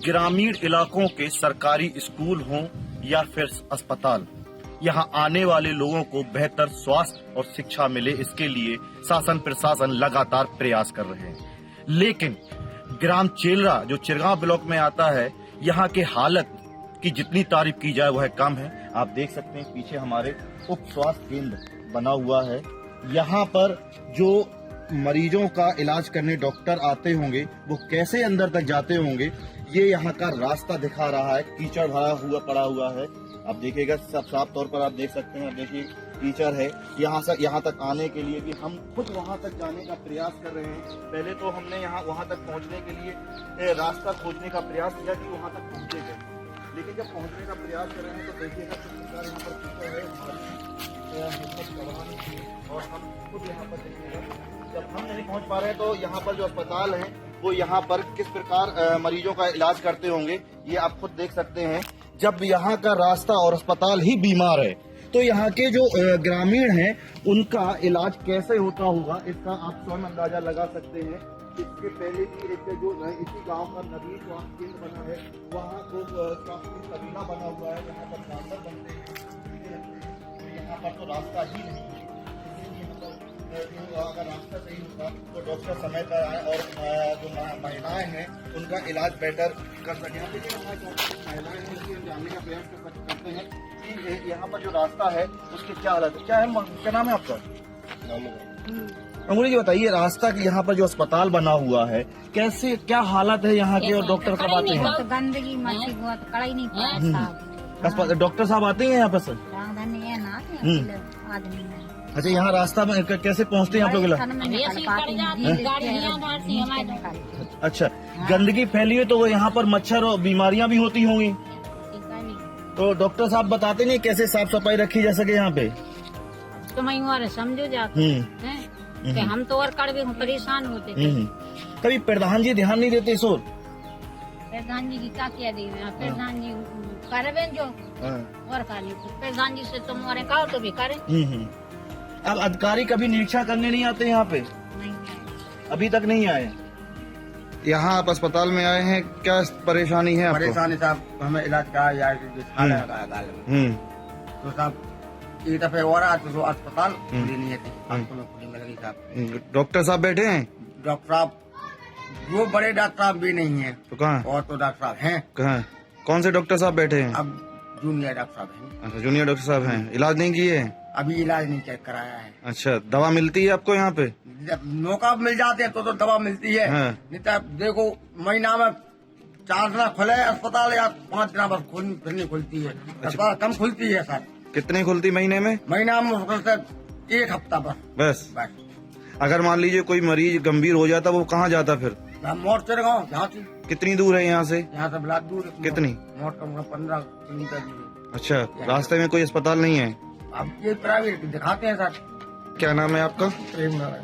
ग्रामीण इलाकों के सरकारी स्कूल हों या फिर अस्पताल, यहाँ आने वाले लोगों को बेहतर स्वास्थ्य और शिक्षा मिले, इसके लिए शासन प्रशासन लगातार प्रयास कर रहे हैं। लेकिन ग्राम चेलरा जो चिरगांव ब्लॉक में आता है, यहाँ के हालत की जितनी तारीफ की जाए वह कम है। आप देख सकते हैं पीछे हमारे उप स्वास्थ्य केंद्र बना हुआ है। यहाँ पर जो मरीजों का इलाज करने डॉक्टर आते होंगे वो कैसे अंदर तक जाते होंगे, ये यहाँ का रास्ता दिखा रहा है। कीचड़ भरा हुआ पड़ा हुआ है, आप देखिएगा सब साफ तौर पर आप देख सकते हैं। देखिए कीचड़ है। यहाँ तक आने के लिए भी हम खुद वहाँ तक जाने का प्रयास कर रहे हैं। पहले तो हमने वहाँ तक पहुँचने के लिए रास्ता खोजने का प्रयास किया कि वहाँ तक पहुँचेगा, लेकिन जब पहुँचने का प्रयास कर रहे हैं तो देखिएगा यहाँ पर कीचड़ है, और हम खुद यहाँ पर देखिएगा जब हम नहीं पहुँच पा रहे हैं तो यहाँ पर जो अस्पताल है वो यहाँ पर किस प्रकार मरीजों का इलाज करते होंगे ये आप खुद देख सकते हैं। जब यहाँ का रास्ता और अस्पताल ही बीमार है तो यहाँ के जो ग्रामीण हैं उनका इलाज कैसे होता होगा, इसका आप स्वयं अंदाजा लगा सकते हैं। इसके पहले भी एक जो इसी गांव का नवीन स्वास्थ्य केंद्र बना है, वहाँ को स्वास्थ्य कबीला बना हुआ है, यहाँ पर जानवर बनते हैं। यहाँ पर तो रास्ता ही नहीं है। अगर रास्ता सही होगा तो डॉक्टर समय पर आए और जो महिलाएं हैं उनका इलाज बेटर कर सकें। यहाँ पे महिलाएं हैं उसकी जानने का प्रयास करते हैं कि यहाँ पर जो रास्ता है उसकी क्या हालत है। क्या नाम है आपका? अंगुली जी बताइए, रास्ता की यहाँ पर जो अस्पताल बना हुआ है कैसे क्या हालत है यहाँ के, और डॉक्टर कब आते हैं? गंदगी मच्छी बहुत कड़ाई नहीं, डॉक्टर साहब आते हैं यहाँ पर सर? अच्छा, यहाँ रास्ता में कैसे पहुँचते हैं आप लोग? अच्छा, गंदगी फैली है तो वो यहाँ पर मच्छर और बीमारियां भी होती होंगी, तो डॉक्टर साहब बताते नहीं कैसे साफ सफाई रखी जा सके यहाँ पे? तो समझो जाते हैं कि हम तो और कड़वे परेशान होते थे। कभी प्रधान जी ध्यान नहीं देते? सोर प्रधान जी की क्या किया दी, प्रधान जी करवे जो और प्रधान जी से तुम और कहो तो भी करें। अब अधिकारी कभी निरीक्षण करने नहीं आते यहाँ पे? नहीं, अभी तक नहीं आए। यहाँ आप अस्पताल में आए हैं, क्या परेशानी है? परेशानी साहब हमें इलाज कराया तो साहब एक दफे और तो अस्पताल खुली नहीं थी। डॉक्टर साहब बैठे हैं? डॉक्टर साहब वो बड़े डॉक्टर साहब भी नहीं है। तो कहाँ? और तो डॉक्टर साहब हैं। कहाँ? कौन से डॉक्टर साहब बैठे हैं? अब जूनियर डॉक्टर साहब हैं। अच्छा, जूनियर डॉक्टर साहब हैं। इलाज नहीं किए? अभी इलाज नहीं चेक कराया है। अच्छा, दवा मिलती है आपको यहाँ पे? जब मौका मिल जाते हैं तो दवा मिलती है। हाँ। नहीं तो देखो महीना में 4 दिन खुले अस्पताल या 5 दिन बस फिर नहीं खुलती है। अस्पताल कम खुलती है सर। कितनी खुलती महीने में? महीना में 1 हफ्ता बस। अगर मान लीजिए कोई मरीज गंभीर हो जाता वो कहाँ जाता फिर? मोट चिरगांव। यहाँ से कितनी दूर है यहाँ से? यहाँ से बिलास दूर। कितनी? मोट कम 15 किलोमीटर दूर। अच्छा, रास्ते में कोई अस्पताल नहीं है? अब ये प्राइवेट दिखाते हैं सर। क्या नाम है आपका? प्रेम नारायण।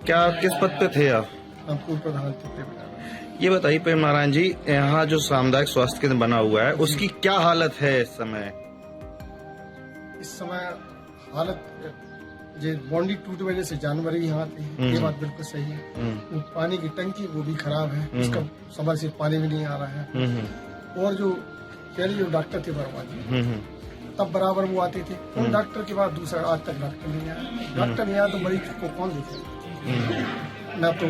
क्या किस पद पे थे आप? हम प्रधान थे प्रेम नारायण। ये बताइए प्रेम नारायण जी, यहाँ जो सामुदायिक स्वास्थ्य केंद्र बना हुआ है उसकी क्या हालत है इस समय? इस समय हालत जो बाउंड्री टूटने वजह से जानवर ही यहाँ आते, ये बात बिल्कुल सही है। वो पानी की टंकी वो भी खराब है, उसका समय से पानी भी नहीं आ रहा है। और जो पहले जो डॉक्टर थे बर्बादी तब बराबर वो आते थे, उन डॉक्टर के बाद दूसरा आज तक डॉक्टर नहीं आया। डॉक्टर नहीं आया तो मरीज को कौन देख सकता? ना तो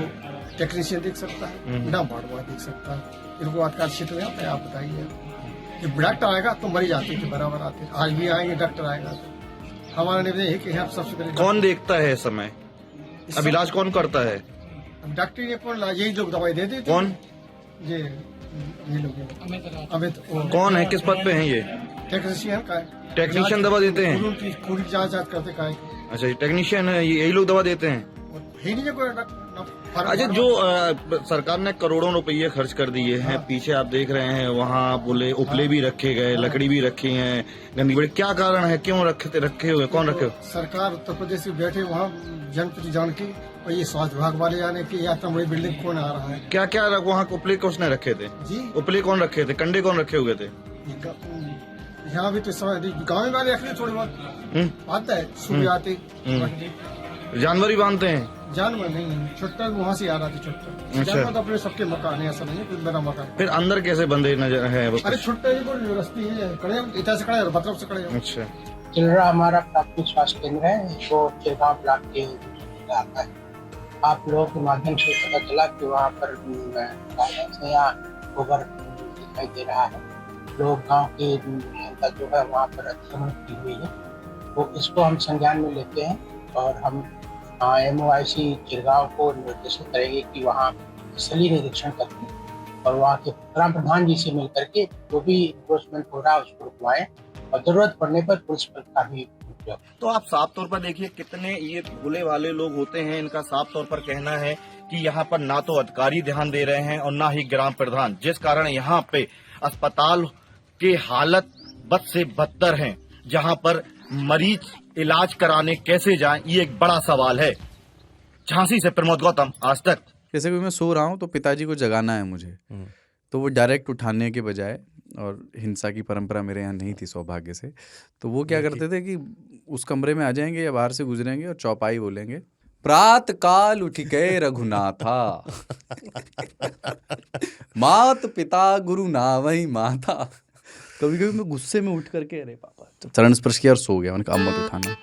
टेक्नीशियन देख सकता है, ना वार्ड देख सकता है। इनको आजकल क्षेत्र में आता है, आप बताइए। जब डॉक्टर आएगा तो मरीज आते थे, बराबर आते थे। आज भी आएंगे डॉक्टर आएगा तो हमारा निर्णय है कि हम सबसे पहले कौन देखता है इस समय? अब इलाज कौन करता है? डॉक्टर ने कौन, यही लोग दवाई दे देते। कौन? ये लोग अमित। कौन है, किस पद पे है ये? टेक्नीशियन का है। टेक्नीशियन दवा देते हैं? पूरी जांच करते का। अच्छा, टेक्नीशियन है, यही लोग दवा देते हैं? ही नहीं कोई। अच्छा, जो सरकार ने करोड़ों रुपये खर्च कर दिए हैं, पीछे आप देख रहे हैं वहाँ बोले उपले भी रखे गए, लकड़ी भी रखी है, गंदी बड़ी, क्या कारण है, क्यों रखे हुए, कौन रखे? सरकार उत्तर प्रदेश में बैठे वहाँ जनप्रति जान के, और ये स्वास्थ्य विभाग वाले जाने की यात्रा बड़ी बिल्डिंग कौन आ रहा है। क्या क्या वहाँ उपले किसने रखे थे जी? उपले कौन रखे थे, कंडे कौन रखे हुए थे? यहाँ भी तो गाँव वाले रखते थोड़ी बहुत आता है, सुबह आते जानवर ही बांधते हैं। जानवर नहीं है, छुट्टा वहाँ से आ रहा था छुट्टा। अच्छा। जानवर तो अपने सबके मकान है, ऐसा नहीं है, कुछ मेरा मकान। फिर अंदर कैसे बंदे नजर है वो? अरे छुट्टा ये कोई रस्ती है, खड़े हम इधर से खड़े और बतरफ से खड़े हो। अच्छा। चिलरा हमारा प्राथमिक स्वास्थ्य केंद्र है, वो चिरगांव ब्लॉक के आता है। आप लोगों के माध्यम से पता चला कि वहाँ पर या गोबर दिखाई दे रहा है। लोग गांव के जनता जो है वहाँ पर अतिक्रमण की हुई है, तो इसको हम संज्ञान में लेते हैं और हम MOIC चिरगांव को निर्देशित करेंगे कि वहाँ स्थलीय निरीक्षण करें और वहाँ के ग्राम प्रधान जी से मिल करके जो भी इन्फोर्समेंट हो रहा है उसको रुकवाएं और जरूरत पड़ने पर पुलिस बल का भी उपयोग। तो आप साफ तौर पर देखिए कितने ये भोले वाले लोग होते हैं। इनका साफ तौर पर कहना है कि यहाँ पर ना तो अधिकारी ध्यान दे रहे हैं और ना ही ग्राम प्रधान, जिस कारण यहाँ पे अस्पताल की हालत बद से बदतर है। जहाँ पर मरीज इलाज कराने कैसे जाएं, ये एक बड़ा सवाल है। झांसी से प्रमोद गौतम, आज तक। जैसे कि मैं सो रहा हूँ तो पिताजी को जगाना है मुझे, तो वो डायरेक्ट उठाने के बजाय, और हिंसा की परंपरा मेरे यहाँ नहीं थी सौभाग्य से, तो वो क्या करते थे कि उस कमरे में आ जाएंगे या बाहर से गुजरेंगे और चौपाई बोलेंगे, प्रात काल उठ गए रघुनाथा मात पिता गुरु नावई माता। कभी कभी मैं गुस्से में उठ करके अरे पापा चरण स्पर्श किया और सो गया। मैंने कहा अब मत उठाना।